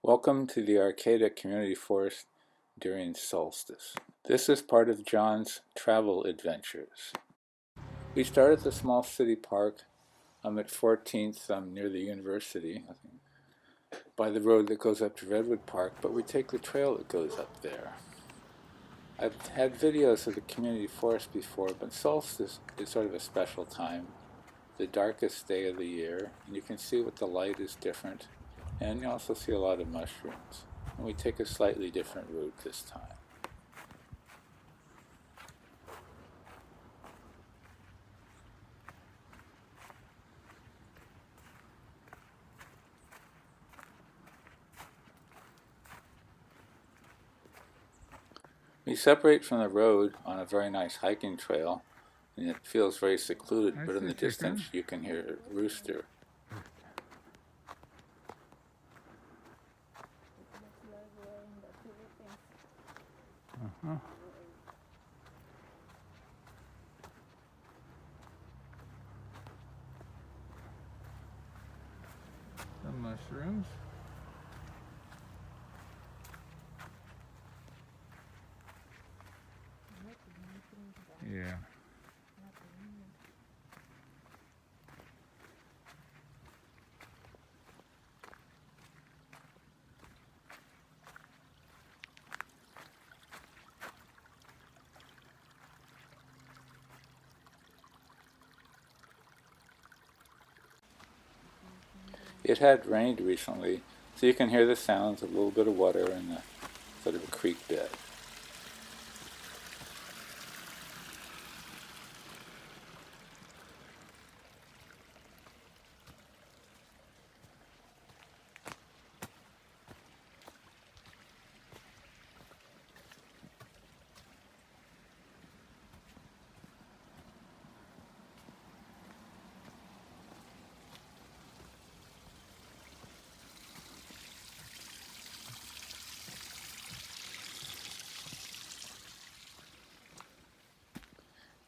Welcome to the Arcata Community Forest during Solstice. This is part of John's travel adventures. We start at the small city park at 14th near the university, by the road that goes up to Redwood Park, but we take the trail that goes up there. I've had videos of the community forest before, but Solstice is sort of a special time, the darkest day of the year, and you can see what the light is different. And you also see a lot of mushrooms. And we take a slightly different route this time. We separate from the road on a very nice hiking trail, and it feels very secluded, but in the distance you can hear a rooster. Some mushrooms. Yeah. It had rained recently, so you can hear the sounds of a little bit of water in the sort of a creek bed.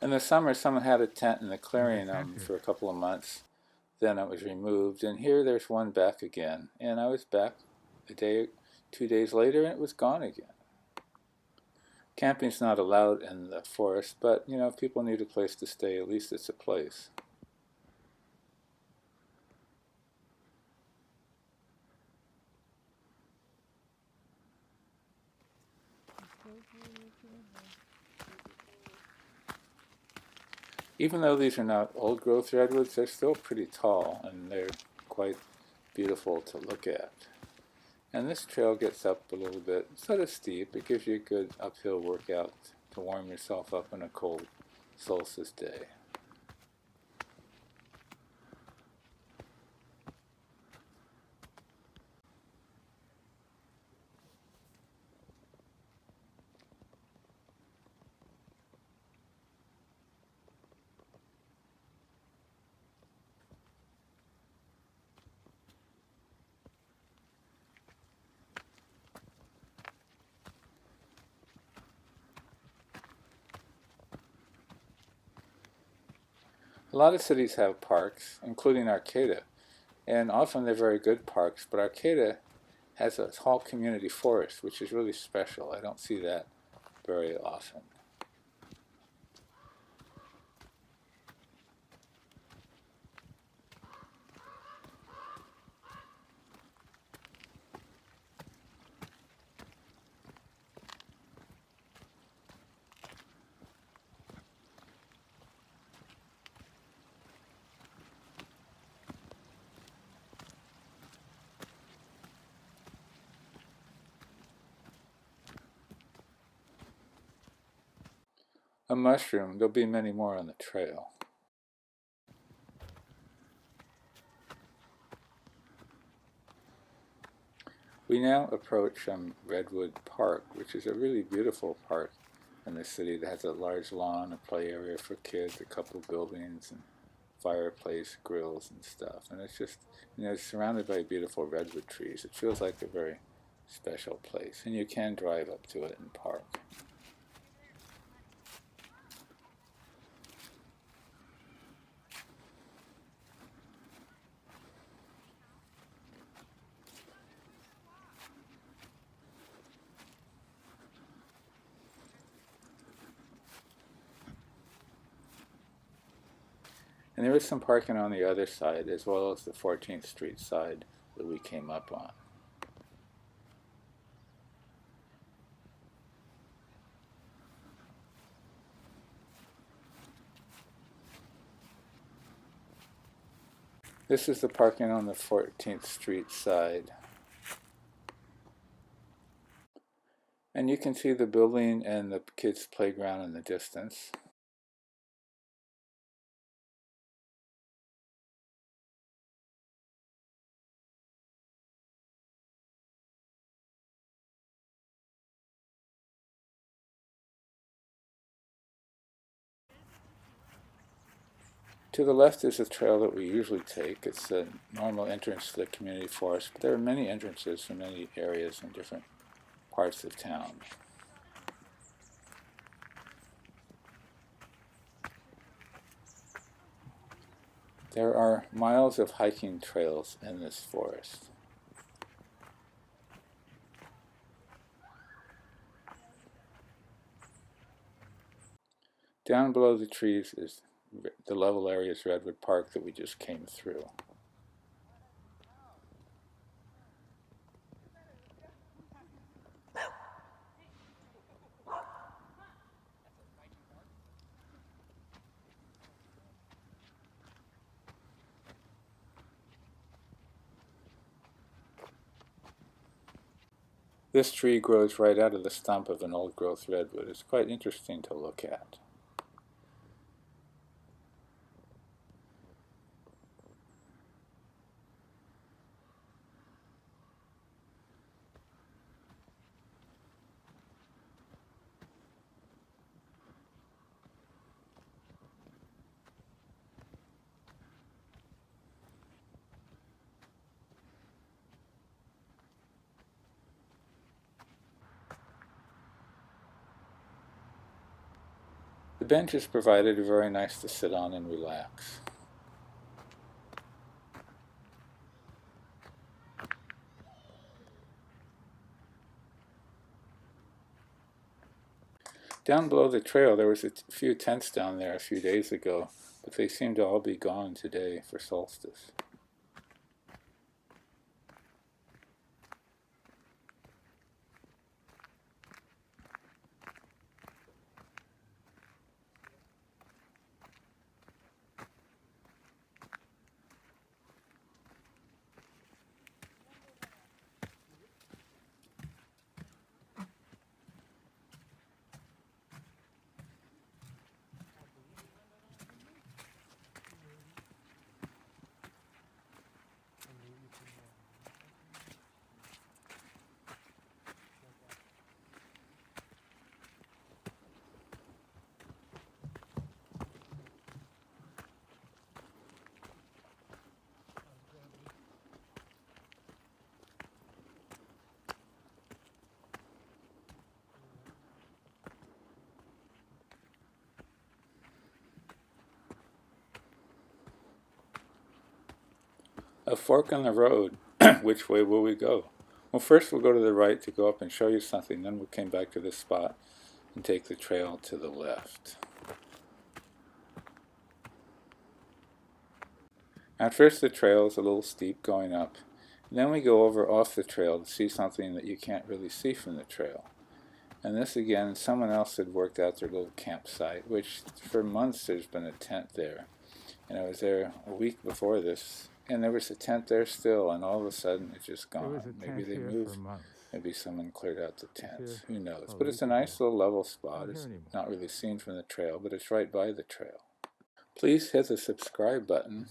In the summer, someone had a tent in the clearing for a couple of months. Then it was removed, and here there's one back again. And I was back a day, 2 days later, and it was gone again. Camping's not allowed in the forest, but if people need a place to stay, at least it's a place. Even though these are not old-growth redwoods, they're still pretty tall, and they're quite beautiful to look at. And this trail gets up a little bit, sort of steep. It gives you a good uphill workout to warm yourself up on a cold solstice day. A lot of cities have parks, including Arcata, and often they're very good parks, but Arcata has a whole community forest, which is really special. I don't see that very often. A mushroom, there'll be many more on the trail. We now approach Redwood Park, which is a really beautiful park in the city that has a large lawn, a play area for kids, a couple buildings, and fireplace, grills, and stuff. And it's just, it's surrounded by beautiful redwood trees. It feels like a very special place, and you can drive up to it and park. And there is some parking on the other side, as well as the 14th Street side that we came up on. This is the parking on the 14th Street side. And you can see the building and the kids' playground in the distance. To the left is a trail that we usually take. It's a normal entrance to the community forest, but there are many entrances from many areas in different parts of town. There are miles of hiking trails in this forest. Down below the trees is the level area is Redwood Park that we just came through. This tree grows right out of the stump of an old-growth redwood. It's quite interesting to look at. The benches provided are very nice to sit on and relax. Down below the trail, there was a few tents down there a few days ago, but they seem to all be gone today for Solstice. A fork in the road. Which way will we go? Well, first we'll go to the right to go up and show you something. Then we'll come back to this spot and take the trail to the left. At first the trail is a little steep going up. And then we go over off the trail to see something that you can't really see from the trail. And this again, someone else had worked out their little campsite, which for months there's been a tent there. And I was there a week before this, and there was a tent there still, and all of a sudden it's just gone. Maybe they moved. Maybe someone cleared out the tents. Who knows? But it's a nice little level spot. It's not really seen from the trail, but it's right by the trail. Please hit the subscribe button.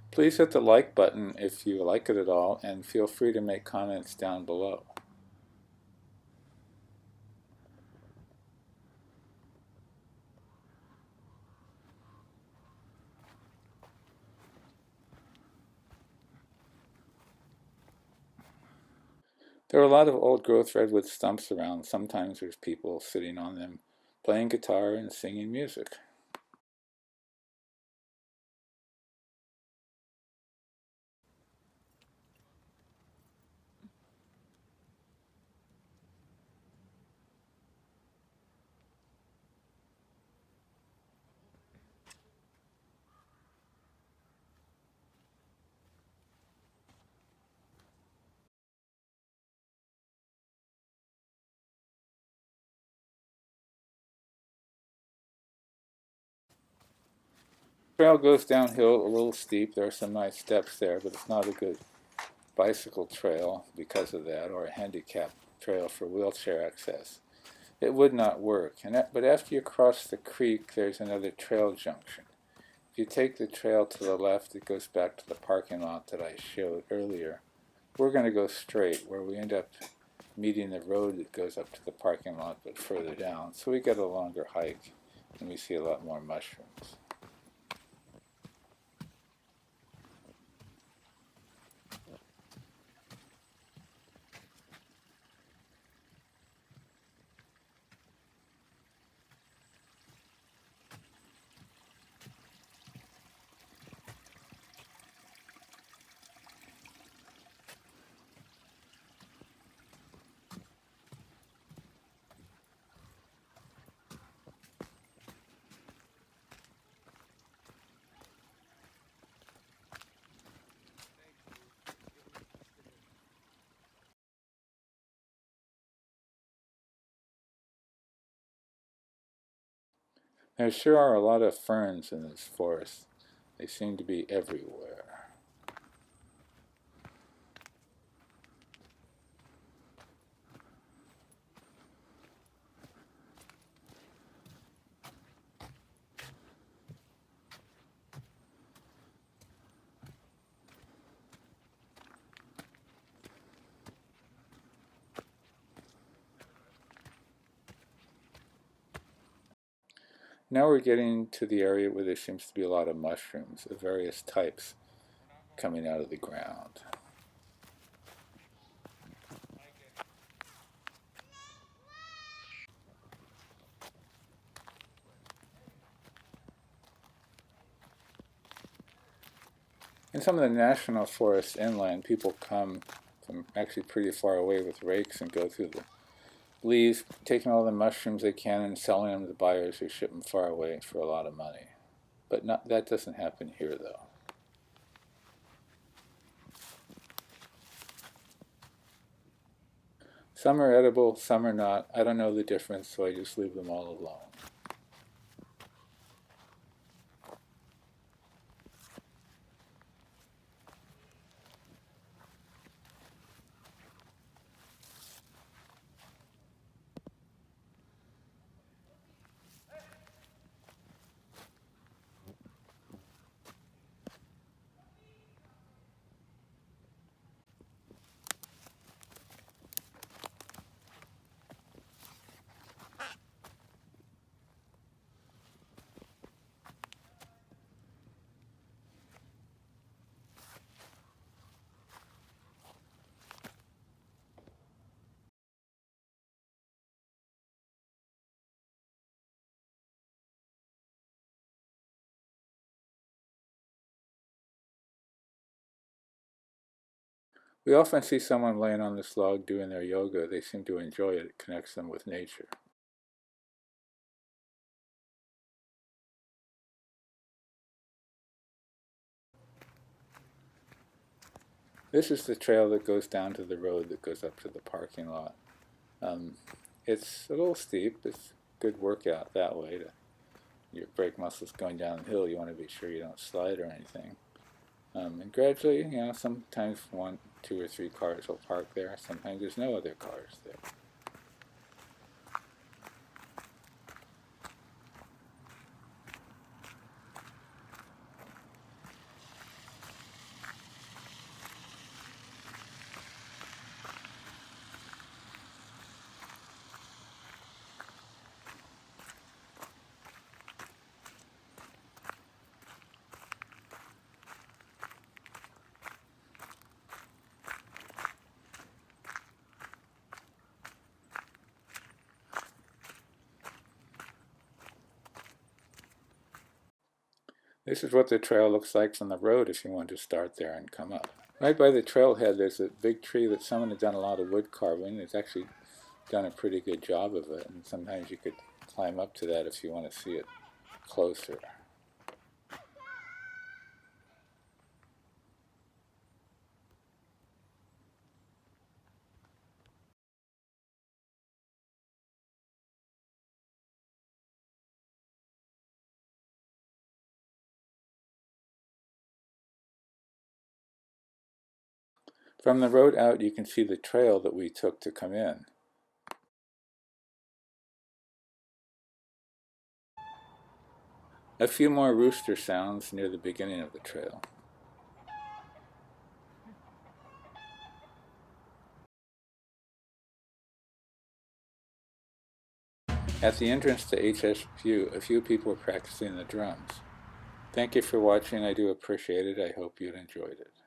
Please hit the like button if you like it at all, and feel free to make comments down below. There are a lot of old-growth redwood stumps around. Sometimes there's people sitting on them, playing guitar and singing music. Trail goes downhill a little steep. There are some nice steps there, but it's not a good bicycle trail because of that, or a handicap trail for wheelchair access. It would not work. But after you cross the creek, there's another trail junction. If you take the trail to the left, it goes back to the parking lot that I showed earlier. We're going to go straight, where we end up meeting the road that goes up to the parking lot, but further down. So we get a longer hike, and we see a lot more mushrooms. There sure are a lot of ferns in this forest. They seem to be everywhere. Now we're getting to the area where there seems to be a lot of mushrooms of various types coming out of the ground. In some of the national forests inland, people come from actually pretty far away with rakes and go through the leaves, taking all the mushrooms they can and selling them to buyers who ship them far away for a lot of money. But that doesn't happen here, though. Some are edible, some are not. I don't know the difference, so I just leave them all alone. We often see someone laying on this log doing their yoga. They seem to enjoy it. It connects them with nature. This is the trail that goes down to the road that goes up to the parking lot. It's a little steep. It's a good workout that way. Your brake muscles going downhill, you want to be sure you don't slide or anything. And gradually, sometimes one, two, or three cars will park there. Sometimes there's no other cars there. This is what the trail looks like from the road if you want to start there and come up. Right by the trailhead, there's a big tree that someone had done a lot of wood carving. It's actually done a pretty good job of it, and sometimes you could climb up to that if you want to see it closer. From the road out, you can see the trail that we took to come in. A few more rooster sounds near the beginning of the trail. At the entrance to HSU, a few people were practicing the drums. Thank you for watching. I do appreciate it. I hope you enjoyed it.